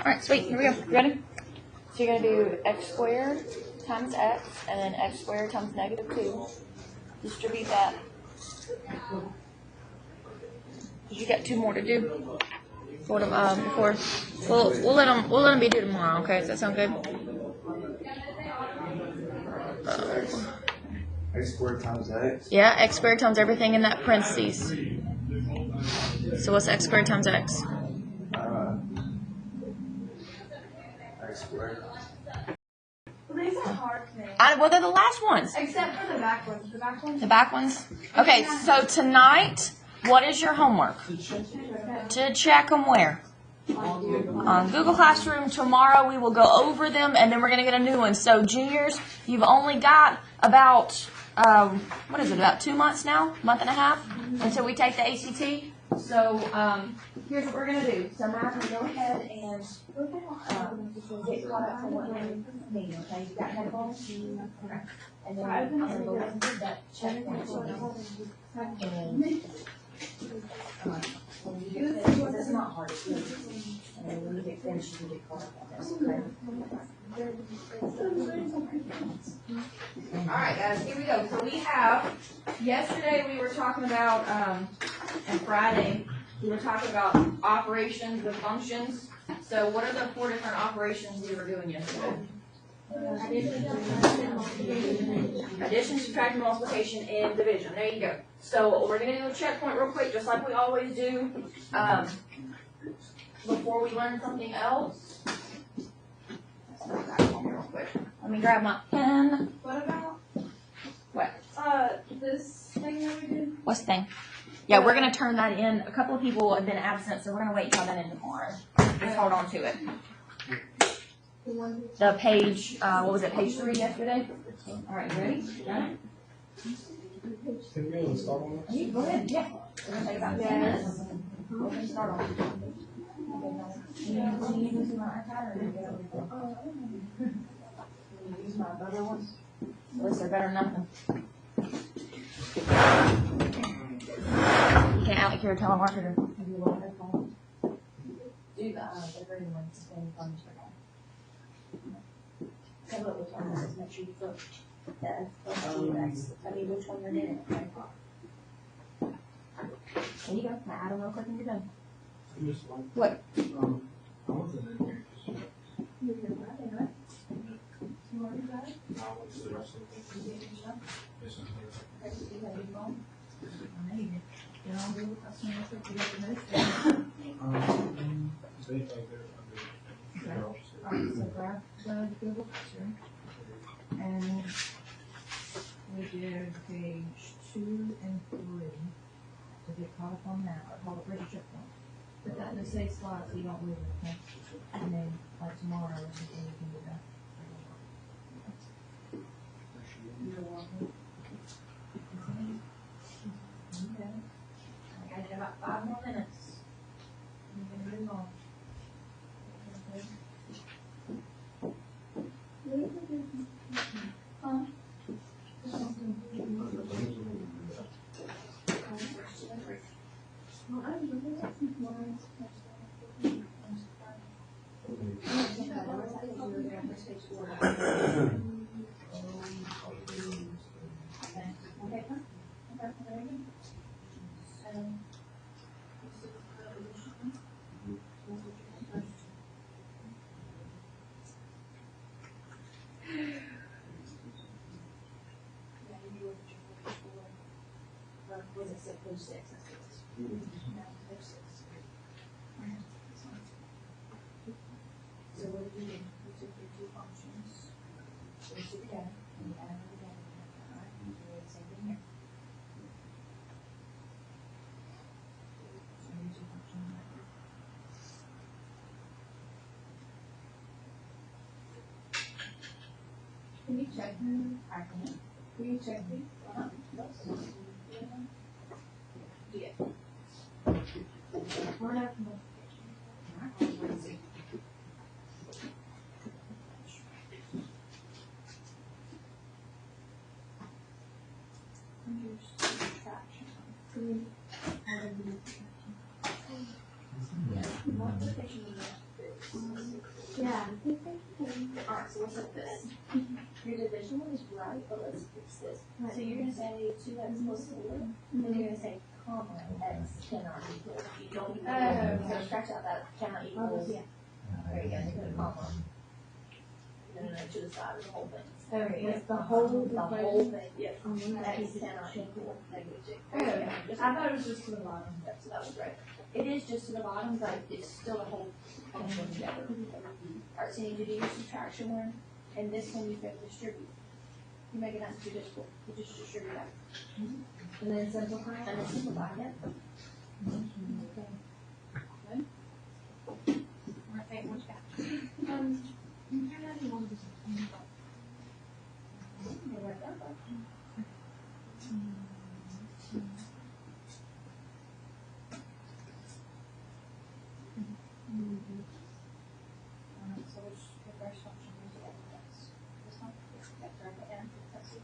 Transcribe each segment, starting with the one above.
Alright, sweet. Here we go. You ready? So you're going to do x squared times x, and then x squared times negative 2. Distribute that. You got 2 more to do. We'll let them be due tomorrow. Okay, does that sound good? X squared times x? Yeah, x squared times everything in that parentheses. So what's x squared times x? X squared. Well, these are hard things. Well, they're the last ones. Except for the back ones. The back ones? The back ones? Okay, so tonight, what is your homework? To check them where? On Google Classroom. Tomorrow we will go over them, and then we're going to get a new one. So juniors, you've only got about, what is it, about 2 months now? Month and a half until we take the ACT. So here's what we're going to do. So I'm going to go ahead and get caught up to what we need, okay? You got headphones? Okay. And then I'm going to go ahead and do that checkpoint. When you do this, because it's not hard to do. And then when you get finished, you can get caught up on this, okay? Alright guys, here we go. So we have, yesterday we were talking about, and Friday, we were talking about operations with functions. So what are the 4 different operations we were doing yesterday? Addition, subtraction, multiplication, and division. There you go. So we're going to do a checkpoint real quick, just like we always do, before we learn something else. Real quick. Let me grab my pen. What about? What? This thing that we did? What's the thing? Yeah, we're going to turn that in. A couple of people have been absent, so we're going to wait until that in tomorrow. Just hold on to it. The page, what was it, page 3 yesterday? All right, you ready? Got it? Can we start on this? Go ahead, yeah. It's going to take about 10 minutes. We're going to start on it. Use my other ones. At least they're better than nothing. You can't out here tell them what to do. Have you looked at phone? Do the green ones. Spend funds for that. Come up with one. Make sure you put that. Tell me which one you're doing. Okay. There you go. Now add a little quick and you're done. What? I want the name. You're right, right? You already got it? No, I want the rest of the thing. Yes, I'm here. Okay, so you have your phone? I need it. Then I'll do it. I'll send it to the notes. They think they're under. Alright, so grab the Google Classroom. And we did page 2 and 3 to get caught up on that, or call it ready checkpoint. Put that in the safe slot so you don't lose it, okay? And then, like tomorrow or something, you can do that. You're welcome. Okay. I got about 5 more minutes. I'm gonna move on. Okay. Huh? Was it page 6? No, page 6. So what did you do? You took your 2 functions, put it together, and you added them together. Alright, you do the same thing here. So here's your function right here. Can you check them? I can. Can you check these? Yeah. We're not let's see. Subtraction. Yeah. Multiplication. Yeah. Alright, so let's look at this. Your division one is right, but let's fix this. So you're gonna say 2x plus 4, and then you're gonna say comma x cannot equal. You don't equal. So scratch out that cannot equal. Yeah. There you go, you put a comma. No, to the side of the whole thing. Oh, yeah. The whole thing, yep. X cannot equal -2. I thought it was just to the bottom. Yep, so that was right. It is just to the bottom, but it's still a whole function together. Alright, so you need to do your subtraction one, and this one you can distribute. You make it not too difficult, you just distribute that. And then simplify. And then simplify it. Okay, what's that? So which the first function is the x. This one? That's right, and that's it.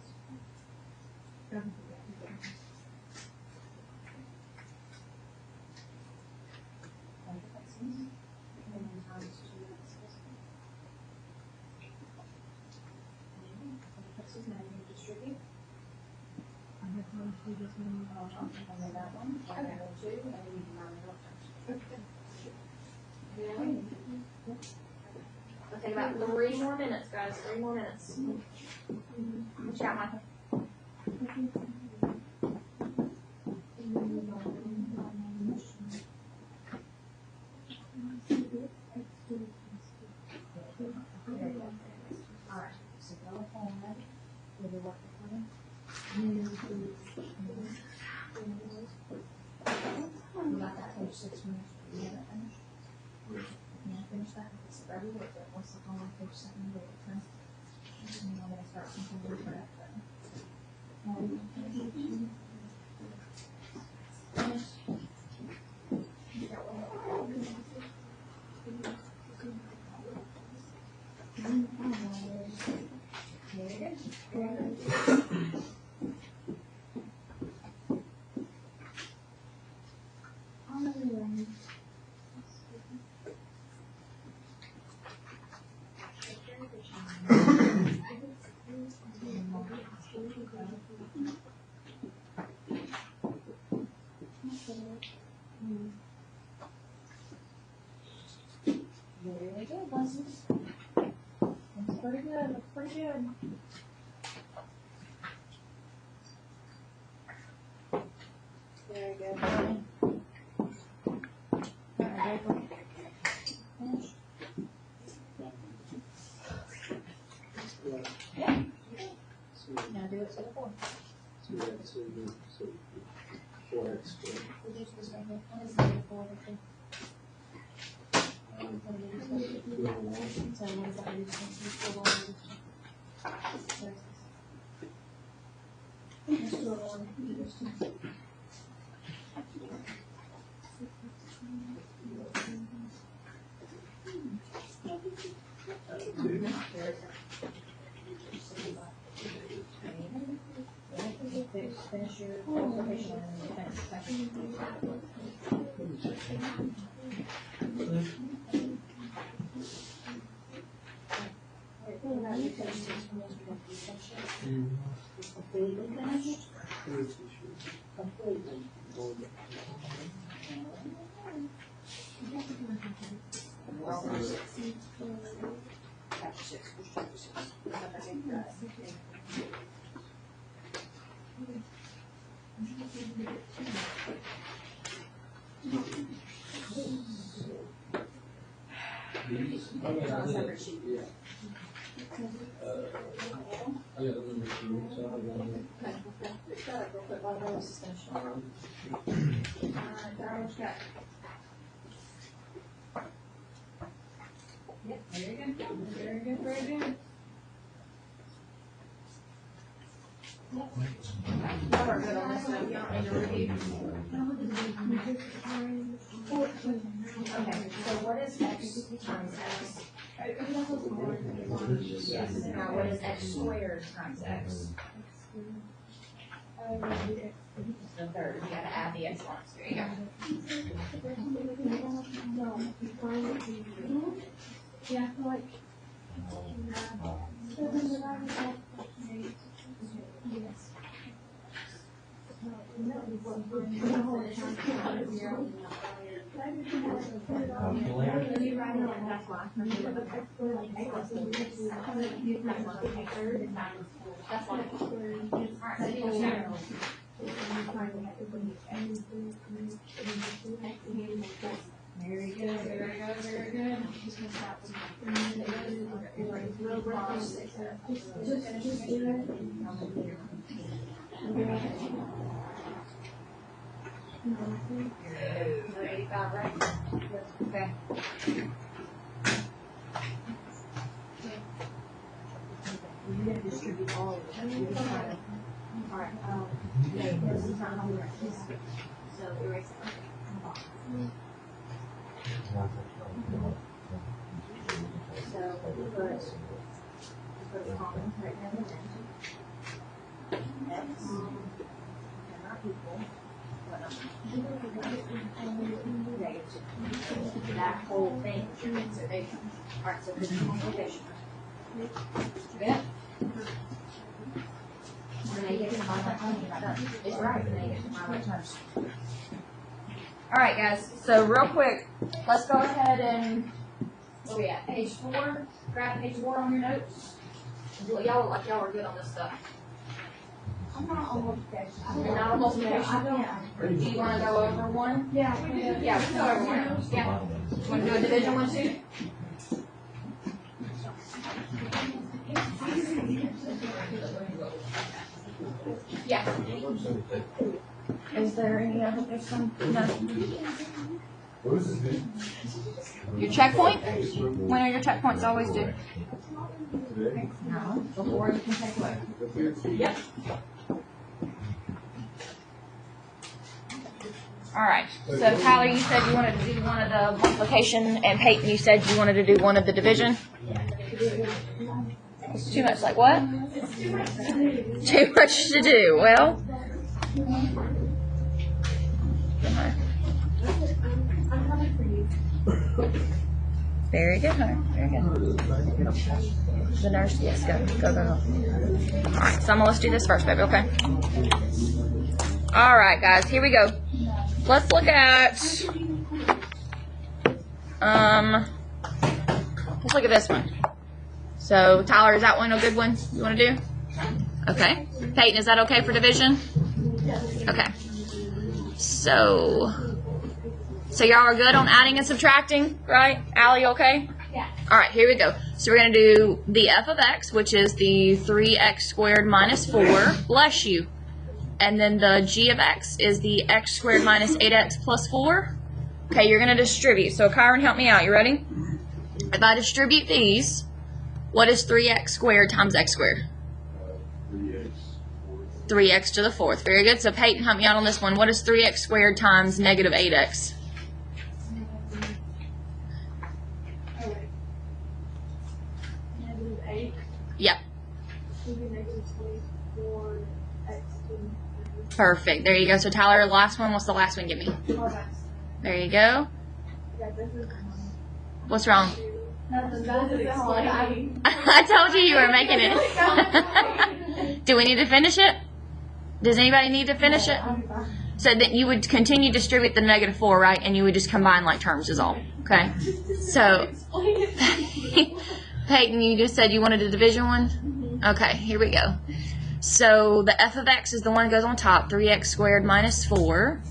And the x's. And then times 2x. Now you can distribute. And then that one, and then 2, and then you can round it up. It'll take about 3 more minutes, guys. 3 more minutes. Watch out, Michael. Alright, so go ahead with your work plan. You got that page 6 minutes. You have that finished? Yeah, finish that. It's ready with it. Once it's on page 7, we'll return. And then I'm going to start something with that. Really good, lessons. That's pretty good. Looks pretty good. Very good. Alright, finish. Yeah. Now do it to the 4. 2x over 4x squared. Reduce this right here. What is negative 4 over 2? So what is that reduce to? 4 over 2. Let's do it on reduce to. Finish your multiplication and then defense. Completely finished? Completely. Chapter 6. Where's chapter 6? Separate sheet. I got number 2, so I have one. Okay, fix that up real quick while the is finished. Alright, Darren's got. Yep, very good. Very good, very good. Y'all are good on this stuff. Y'all need to review. Okay, so what is x times x? Yes, now what is x squared times x? The third, you gotta add the exponents. There you go. Yeah, like. Yes. Very good, very good, very good. You're 85, right? Okay. You're gonna distribute all of it. Alright, this is not how we write this. So erase it. So put a comma right now. X cannot equal negative. That whole thing is your observation. Alright, so this is multiplication. Yeah. When they get to my right time, you're not done. It's right when they get to my right time. Alright guys, so real quick, let's go ahead and, where we at, page 4, grab page 4 on your notes. Y'all look like y'all are good on this stuff. I'm not on multiplication. You're not on multiplication? Do you want to go over one? Yeah. Yeah, we can go over one. Yeah. Want to do a division one too? Yeah. Is there any other, there's some, no. Your checkpoint? When are your checkpoints always due? No, before you can take away. Yep. Alright, so Tyler, you said you wanted to do one of the multiplication, and Peyton, you said you wanted to do one of the division? It's too much, like what? Too much to do, well. Very good, honey. Very good. The nurse, yes, go. Alright, so let's do this first, baby, okay? Alright, guys, here we go. Let's look at, let's look at this one. So, Tyler, is that one a good one you want to do? Okay. Peyton, is that okay for division? Okay. So y'all are good on adding and subtracting, right? Allie, okay? Yeah. All right, here we go. So we're going to do the f of x, which is the 3x squared minus 4. Bless you. And then the g of x is the x squared minus 8x plus 4. Okay, you're going to distribute. So, Kyron, help me out. You ready? If I distribute these, what is 3x squared times x squared? 3x to the 4th. Very good. So, Peyton, help me out on this one. What is 3x squared times negative 8x? Negative 8. Yep. Negative 24 x. Perfect. There you go. So, Tyler, last one. What's the last one? Give me. There you go. Yeah, this is What's wrong? I I told you were making it. Do we need to finish it? Does anybody need to finish it? So that you would continue to distribute the negative 4, right? And you would just combine like terms is all. Okay? So, Peyton, you just said you wanted a division one? Okay, here we go. So, the f of x is the one that goes on top, 3x squared minus 4.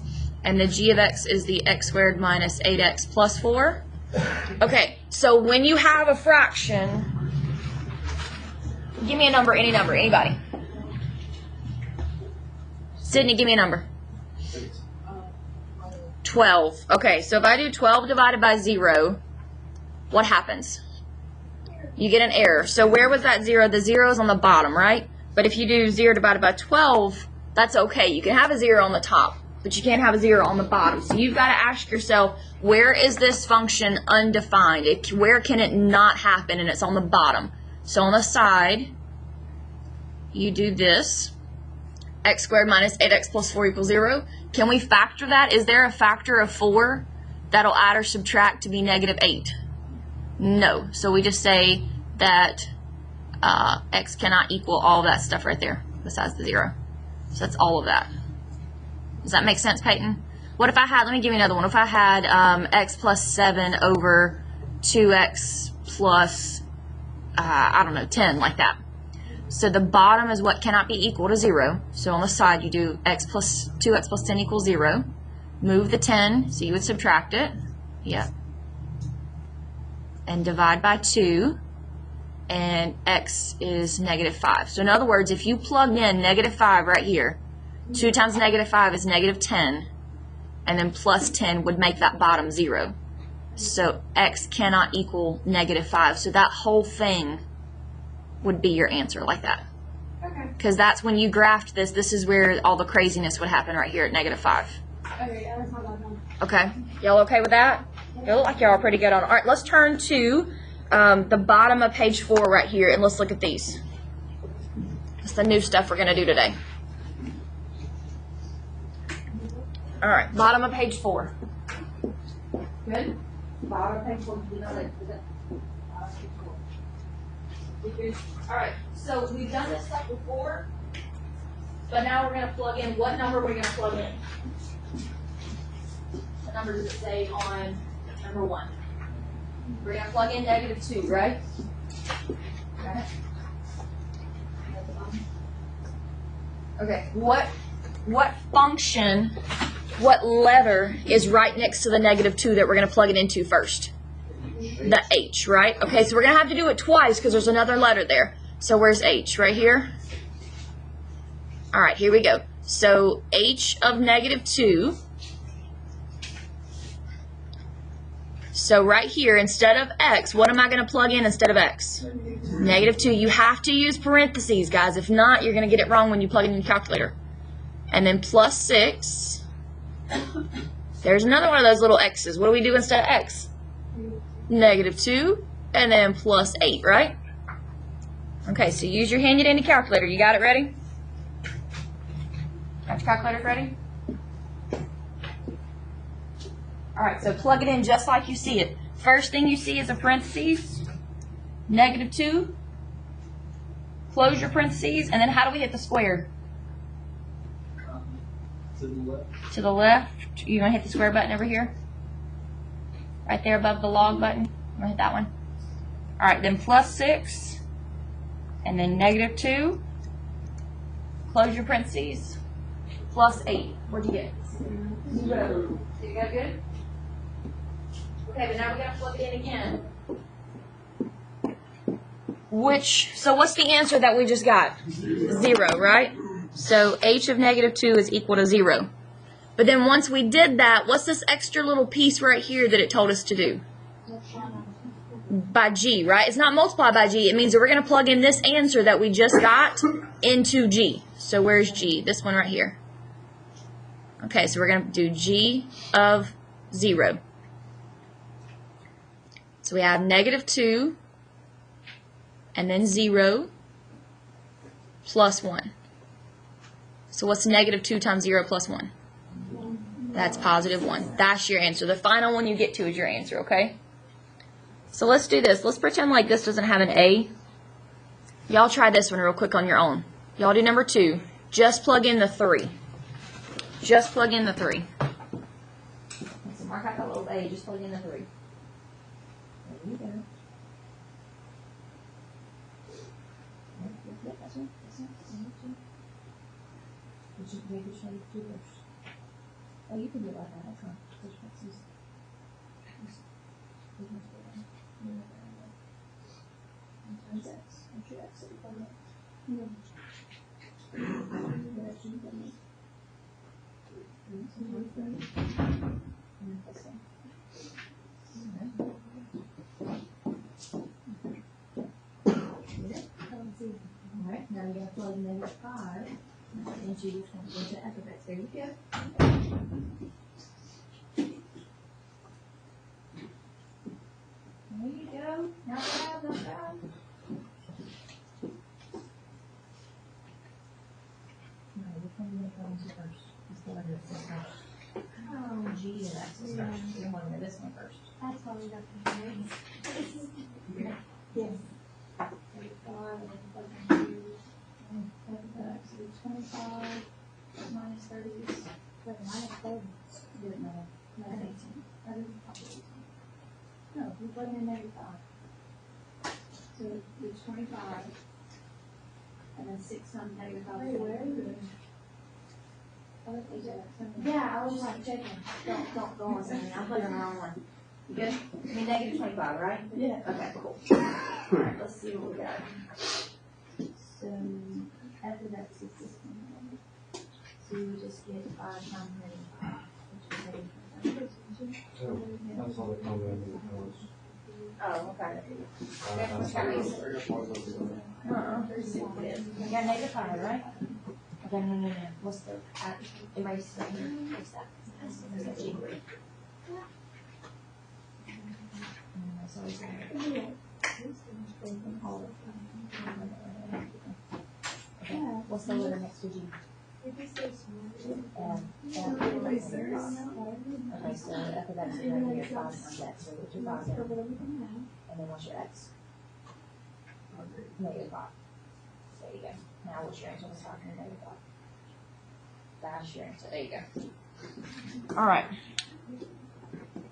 And the g of x is the x squared minus 8x plus 4. Okay, so when you have a fraction, give me a number, any number, anybody. Sydney, give me a number. 12. Okay, so if I do 12 divided by 0, what happens? You get an error. So where was that 0? The 0 is on the bottom, right? But if you do 0 divided by 12, that's okay. You can have a 0 on the top, but you can't have a 0 on the bottom. So you've got to ask yourself, where is this function undefined? Where can it not happen? And it's on the bottom. So on the side, you do this. x squared minus 8x plus 4 equals 0. Can we factor that? Is there a factor of 4 that'll add or subtract to be negative 8? No. So we just say that x cannot equal all of that stuff right there besides the 0. So that's all of that. Does that make sense, Peyton? What if I had, let me give you another one. What if I had x plus 7 over 2x plus, I don't know, 10, like that. So the bottom is what cannot be equal to 0. So on the side you do 2x plus 10 equals 0. Move the 10, so you would subtract it. Yep. And divide by 2. And x is negative 5. So in other words, if you plugged in negative 5 right here, 2 times negative 5 is negative 10. And then plus 10 would make that bottom 0. So x cannot equal negative 5. So that whole thing would be your answer like that. Okay. Because that's when you graphed this, this is where all the craziness would happen right here at negative 5. Okay, yeah, that's not that one. Okay? Y'all okay with that? You look like y'all are pretty good on it. All right, let's turn to the bottom of page 4 right here, and let's look at these. That's the new stuff we're going to do today. All right, bottom of page 4. Good? Bottom of page 4. All right, so we've done this stuff before, but now we're going to plug in. What number are we going to plug in? What number does it say on number 1? We're going to plug in negative 2, right? Okay. Okay, what function, what letter is right next to the negative 2 that we're going to plug it into first? The H, right? Okay, so we're going to have to do it twice because there's another letter there. So where's H? Right here? All right, here we go. So H of negative 2. So right here, instead of x, what am I going to plug in instead of x? Negative 2. You have to use parentheses, guys. If not, you're going to get it wrong when you plug it in your calculator. And then plus 6. There's another one of those little x's. What do we do instead of x? Negative 2. And then plus 8, right? Okay, so use your handy dandy calculator. You got it ready? Got your calculator ready? All right, so plug it in just like you see it. First thing you see is a parentheses, negative 2. Close your parentheses, and then how do we hit the square? To the left. To the left. You're going to hit the square button over here. Right there above the log button. I'm going to hit that one. All right, then plus 6. And then negative 2. Close your parentheses. Plus 8. What'd you get? 0. Did you get good? Okay, but now we're going to plug it in again. So what's the answer that we just got? 0, right? So h of negative 2 is equal to 0. But then once we did that, what's this extra little piece right here that it told us to do? By g, right? It's not multiplied by g. It means that we're going to plug in this answer that we just got into g. So where's g? This one right here. Okay, so we're going to do g of 0. So we have negative 2, and then 0, plus 1. So what's negative 2 times 0 plus 1? That's positive 1. That's your answer. The final one you get to is your answer, okay? So let's do this. Let's pretend like this doesn't have an A. Y'all try this one real quick on your own. Y'all do number 2. Just plug in the 3. Just plug in the 3. So mark out that little A. Just plug in the 3. There you go. Oh, you can do it like that. That's fine. Alright, now you're going to plug negative 5 into which one? Into f of x. There you go. There you go. Not bad, not bad. Now, which What are you going to first? Just the letter that says first. Oh, G is axis first. You're going to this one first. That's why we got the grades. Yes. 35, and then so 25 minus 30 is, wait, minus 30. No. Minus 18. That is probably 18. No, we put in negative 5. So it's 25, and then 6 times negative 5. Wait, where are you? Yeah, I was just like checking. Don't go on something. I'm putting the wrong one. You good? I mean, negative 25, right? Yeah. Okay, cool. Alright, let's see what we got. So, after that, 6 is 1. So you just get 5 times negative 5, which is That's all the comment it was. Oh, okay. That's how it was. I guess one of those is on. You got negative 5, right? Okay, no. What's the, erase right here. What's that? That's G. So it's okay. What's the letter next to G? Okay, so after that, so you're going to get 5 times x, so put your 5 there. And then what's your x? Negative 5. There you go. Now what's your answer? What's 5 and negative 5? That's your answer. There you go. All right.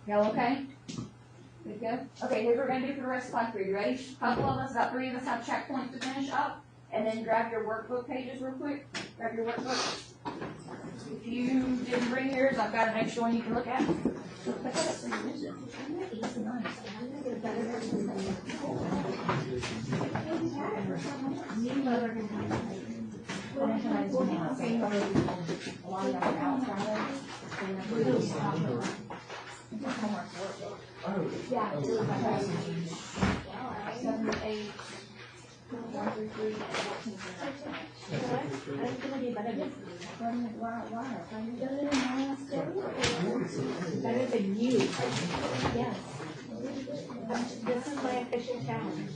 Y'all okay? Good to go? Okay, here's what we're gonna do for the rest of the class period. You ready? A couple of us, about 3 of us have checkpoints to finish up. And then grab your workbook pages real quick. Grab your workbook. If you didn't bring yours, I've got an extra one you can look at. Yeah. 7, 8, 1 through 3, and 14 through 19. I'm gonna be better than better than you. Yes. This is my official challenge.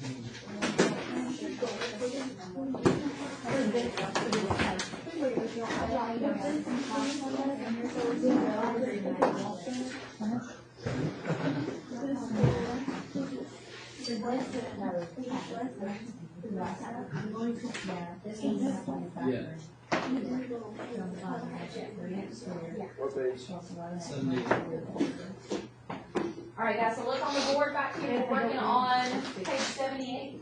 What page? 70. All right, guys, so look on the board back here. We're working on page 78.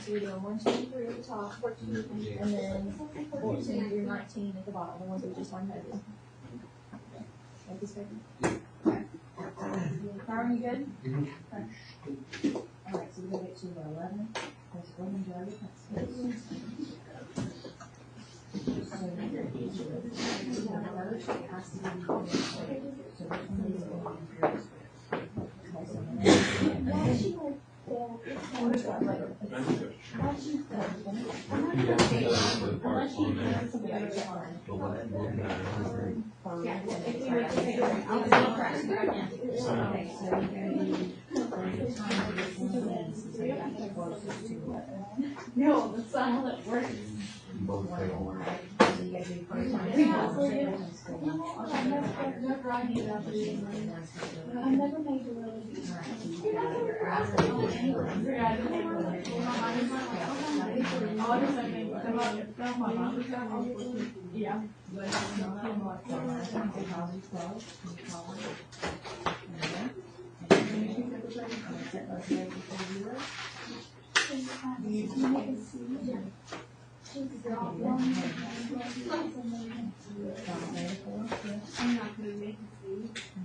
So we're doing 1, 2, 3 at the top, 14, and then 14 through 19 at the bottom, the ones we just went over. Make this big. Okay. Are you good? Alright, so we're gonna get to 11. There's 11 driver passes. So each of the first has to be so which one is going No, that's not how that works. I've never made the Yeah. I'm not gonna make it see.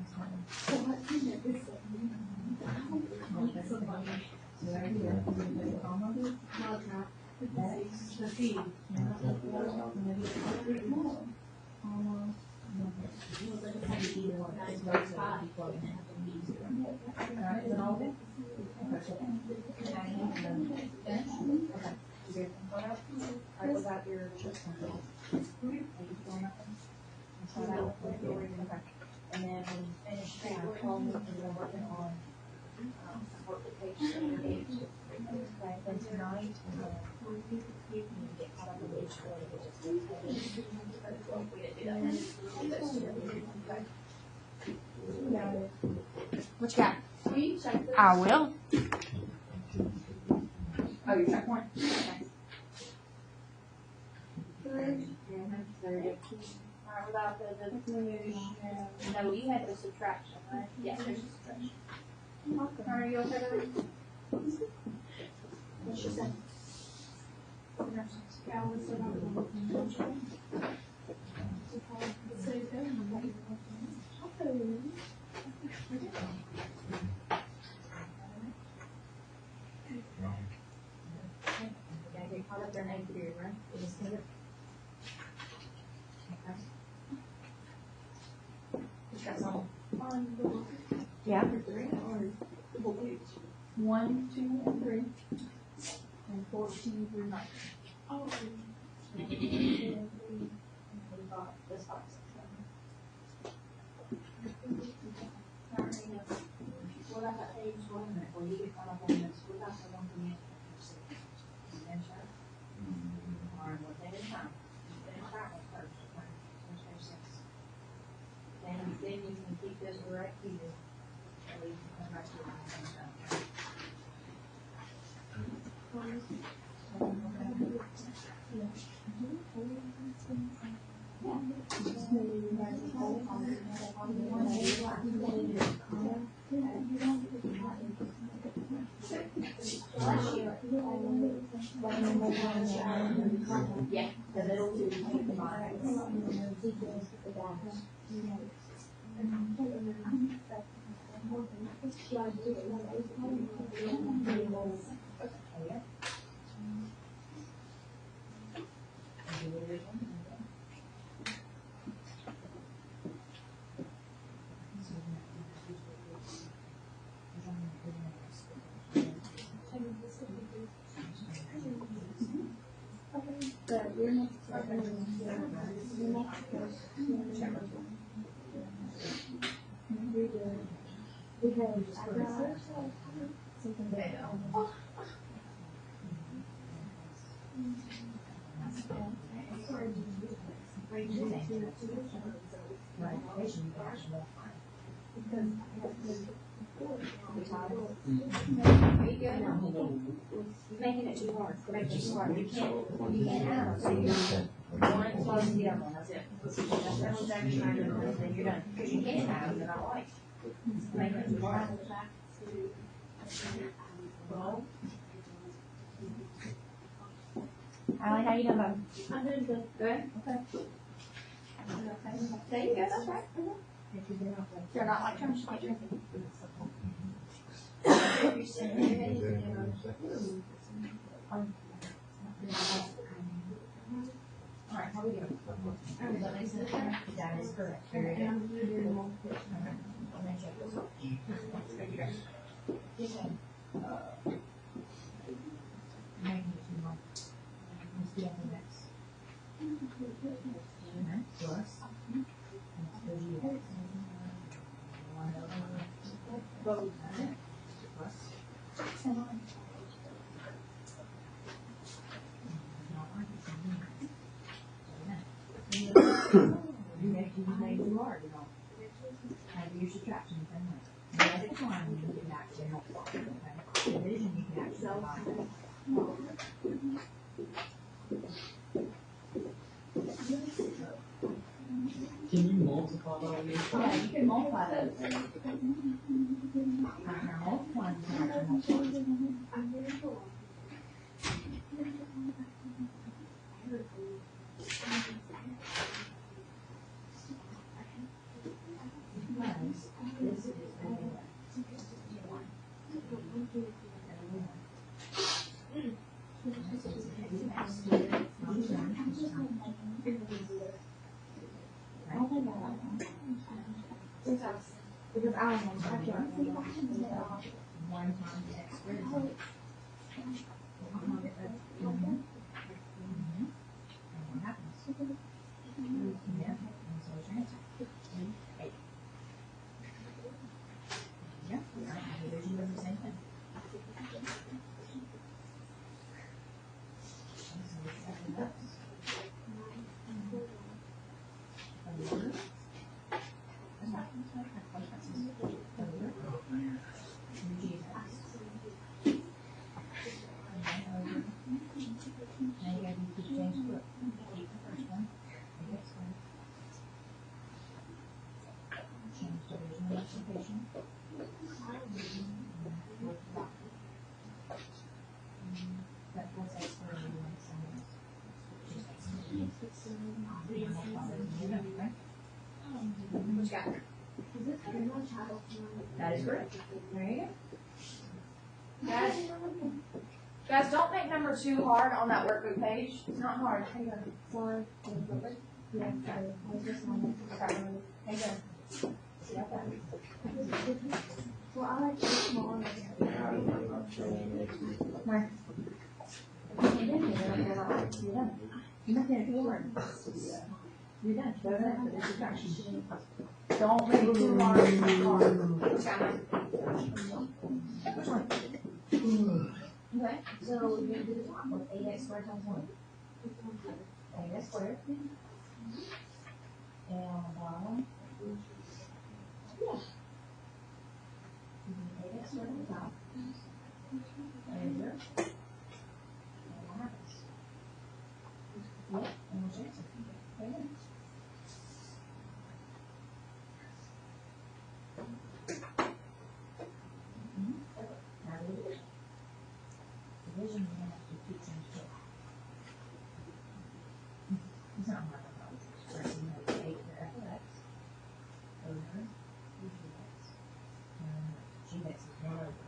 Is it all of it? Alright, what about your church control? And then when you finish that, call me and we're working on, work the page 78. Okay, then tonight, you can get caught up in each one of it. We didn't do that. What you got? Will you check this? I will. Oh, your check point? Alright, without the division, no, you had the subtraction, right? Yeah, there's a subtraction. Are you okay with that? What's your second? Yeah, get caught up there in 8th period, right? It is good. Yeah. 1, 2, and 3. And 14 through 9. This box. What about that page 1 minute, where you get caught up on this, what about the one from the or one thing at a time. Finish that one first, okay? Finish page 6. Then you can keep this right here. Or you can come back to it and finish that, okay? Yeah, the middle two, you keep the bottom. Making it too hard. Make it too hard. You can't add. So you one plus the other one. That's it. That's exactly right. Then you're done. Because you can't add them that I like. Make it too hard. Allie, how you doing, bud? I'm doing good. Good. Okay. There you go, that's right. You're not like Trump, you drink. Alright, how we doing? That is correct. Very good. I'm gonna check this out. Let's do the next. Plus. You made too hard, you know. Maybe your subtraction is in there. The other one, you can actually help, okay? Division, you can actually divide. Can you multiply all these? Yeah, you can multiply those. Now, multiply, you can actually multiply. This is Because I don't know, I can't remember. 1 times x squared. And what happens? Yeah, and so it's your answer. 8. Yeah, division does the same thing. That is correct. There you go. Guys, don't make number 2 hard on that workbook page. It's not hard. Hang on. Sorry. Yeah, sorry. I just wanted to start. Hang on. Well, I like the small one. Where? You're not going to do it. You're done. Don't make it too hard. Which one? Okay, so we're going to do the top with 8x squared times 1. 8x squared. And on the bottom. Yeah. 8x squared on the top. Enter. And what happens? Yep, and what's your answer? Okay. Division, we're going to have to do 2 times 4. It's not hard at all. First, we have 8 for f of x over gx. Gx is 1 over.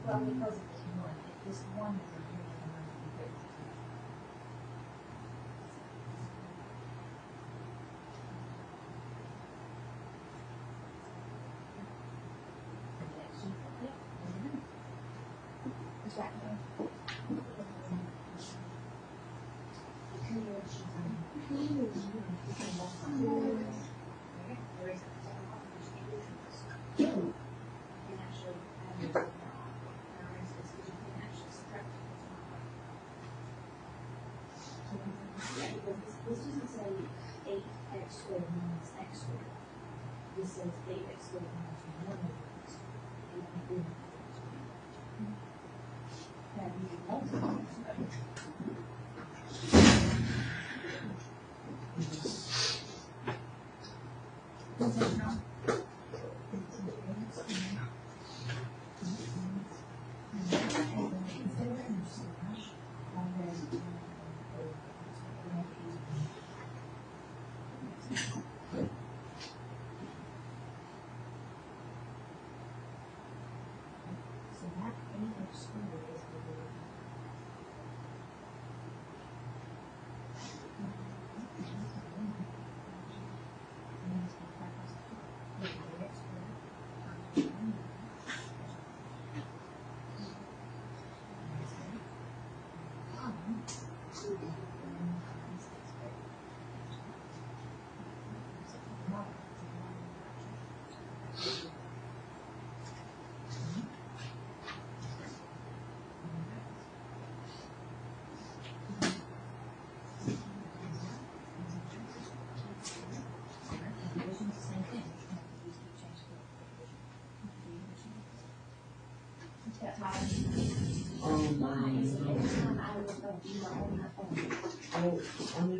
Well, because of this 1, if this 1 is a unit, then I'm going to be 50. This doesn't say 8x squared minus x squared. This says 8x squared minus 1 over x squared. That means multiple x squared. What's that now?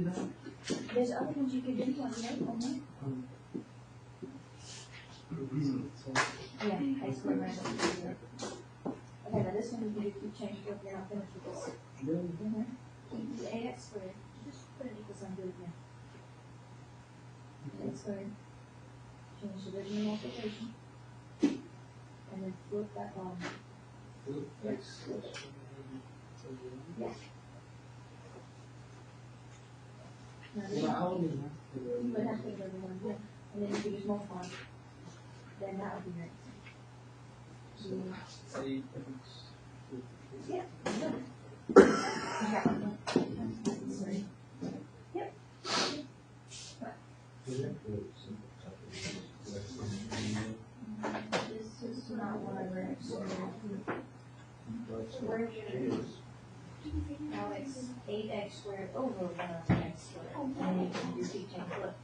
There's other ones you could do on the other one. Yeah, x squared minus x squared. Okay, now this one you can change it up here. I'll finish with this. Keep the ax squared. Just put it equals sign, do it again. X squared. Change the original multiplication. And then flip that bottom. Yeah. Now this one, you would have to go to one, yeah. And then you could just multiply. Then that would be your answer. Yeah. Sorry. Yep. This is not one of our x squared. Where's your, now it's 8x squared over 1x squared. And then you can do teaching flip.